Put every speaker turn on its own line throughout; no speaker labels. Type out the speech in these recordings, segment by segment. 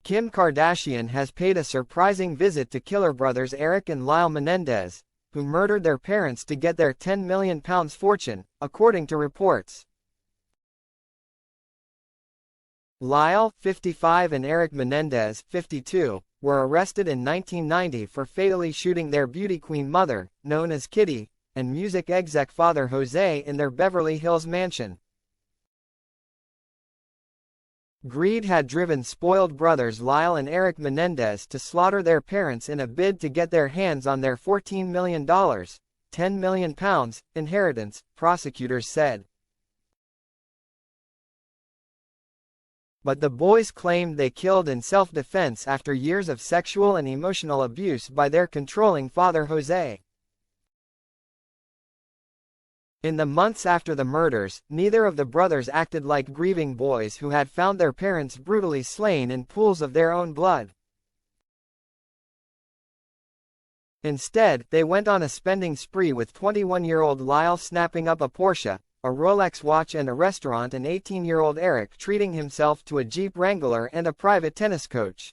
Kim Kardashian has paid a surprising visit to killer brothers Erik and Lyle Menendez, who murdered their parents to get their £10 million fortune, according to reports. Lyle, 55, and Erik Menendez, 52, were arrested in 1990 for fatally shooting their beauty queen mother, known as Kitty, and music exec father Jose in their Beverly Hills mansion. Greed had driven spoiled brothers Lyle and Erik Menendez to slaughter their parents in a bid to get their hands on their $14 million, £10 million, inheritance, prosecutors said. But the boys claimed they killed in self-defense after years of sexual and emotional abuse by their controlling father Jose. In the months after the murders, neither of the brothers acted like grieving boys who had found their parents brutally slain in pools of their own blood. Instead, they went on a spending spree, with 21-year-old Lyle snapping up a Porsche, a Rolex watch and a restaurant, and 18-year-old Erik treating himself to a Jeep Wrangler and a private tennis coach.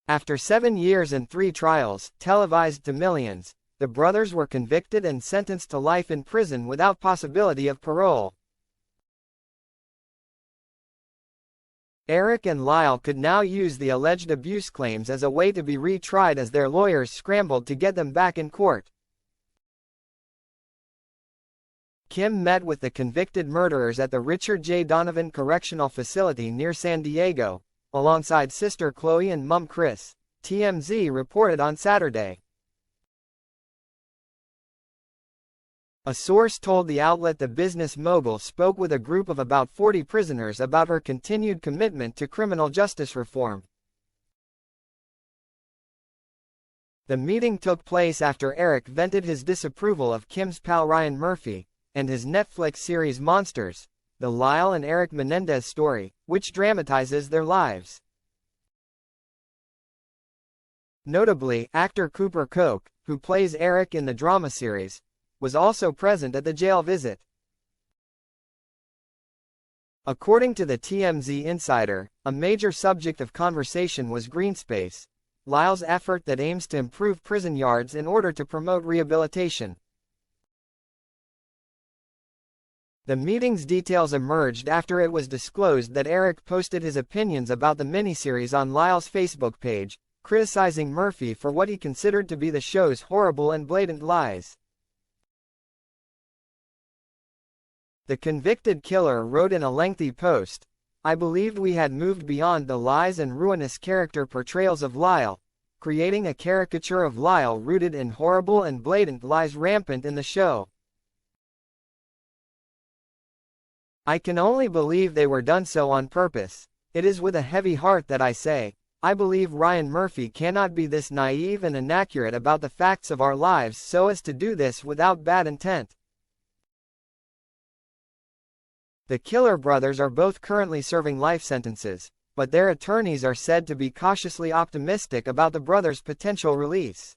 After 7 years and 3 trials, televised to millions, the brothers were convicted and sentenced to life in prison without possibility of parole. Erik and Lyle could now use the alleged abuse claims as a way to be retried as their lawyers scrambled to get them back in court. Kim met with the convicted murderers at the Richard J. Donovan Correctional Facility near San Diego, alongside sister Chloe and mum Chris, TMZ reported on Saturday. A source told the outlet the business mogul spoke with a group of about 40 prisoners about her continued commitment to criminal justice reform. The meeting took place after Erik vented his disapproval of Kim's pal Ryan Murphy and his Netflix series Monsters, the Lyle and Erik Menendez story, which dramatizes their lives. Notably, actor Cooper Koch, who plays Erik in the drama series, was also present at the jail visit. According to the TMZ Insider, a major subject of conversation was Greenspace, Lyle's effort that aims to improve prison yards in order to promote rehabilitation. The meeting's details emerged after it was disclosed that Erik posted his opinions about the miniseries on Lyle's Facebook page, criticizing Murphy for what he considered to be the show's horrible and blatant lies. The convicted killer wrote in a lengthy post, "I believed we had moved beyond the lies and ruinous character portrayals of Lyle, creating a caricature of Lyle rooted in horrible and blatant lies rampant in the show. I can only believe they were done so on purpose. It is with a heavy heart that I say, I believe Ryan Murphy cannot be this naive and inaccurate about the facts of our lives so as to do this without bad intent." The killer brothers are both currently serving life sentences, but their attorneys are said to be cautiously optimistic about the brothers' potential release.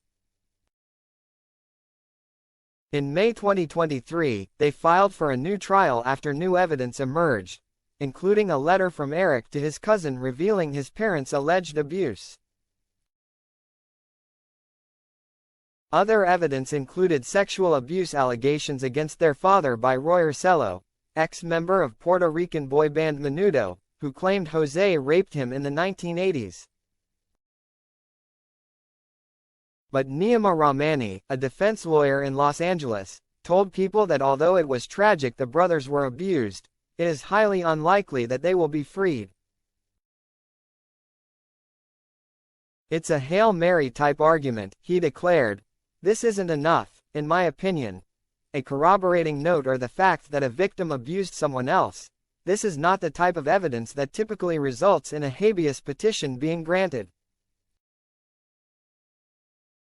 In May 2023, they filed for a new trial after new evidence emerged, including a letter from Erik to his cousin revealing his parents' alleged abuse. Other evidence included sexual abuse allegations against their father by Roy Ursello, ex-member of Puerto Rican boy band Menudo, who claimed Jose raped him in the 1980s. But Neema Rahmani, a defense lawyer in Los Angeles, told People that although it was tragic the brothers were abused, it is highly unlikely that they will be freed. "It's a Hail Mary type argument," he declared. "This isn't enough, in my opinion. A corroborating note or the fact that a victim abused someone else. This is not the type of evidence that typically results in a habeas petition being granted."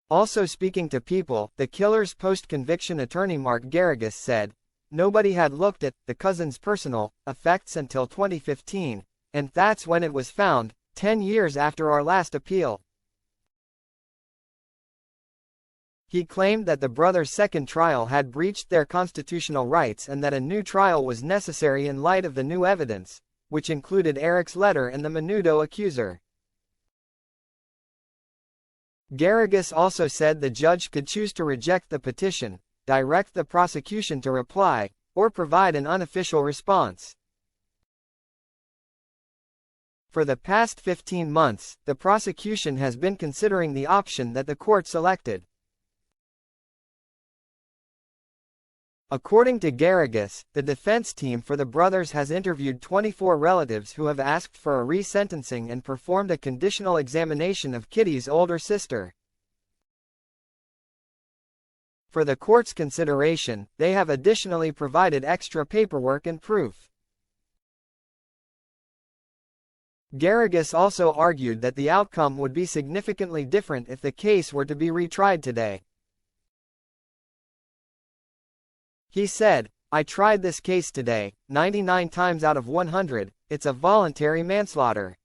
Also speaking to People, the killer's post-conviction attorney Mark Garrigus said, "Nobody had looked at the cousin's personal effects until 2015, and that's when it was found, 10 years after our last appeal." He claimed that the brothers' second trial had breached their constitutional rights and that a new trial was necessary in light of the new evidence, which included Erik's letter and the Menudo accuser. Garrigus also said the judge could choose to reject the petition, direct the prosecution to reply, or provide an unofficial response. For the past 15 months, the prosecution has been considering the option that the court selected. According to Garrigus, the defense team for the brothers has interviewed 24 relatives who have asked for a resentencing and performed a conditional examination of Kitty's older sister. For the court's consideration, they have additionally provided extra paperwork and proof. Garrigus also argued that the outcome would be significantly different if the case were to be retried today. He said, "I tried this case today, 99 times out of 100, it's a voluntary manslaughter.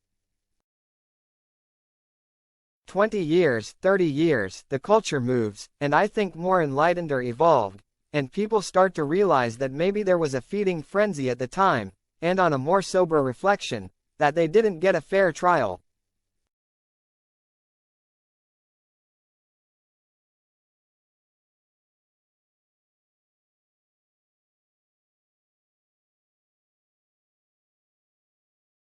20 years, 30 years, the culture moves, and I think more enlightened or evolved, and people start to realize that maybe there was a feeding frenzy at the time, and on a more sober reflection, that they didn't get a fair trial."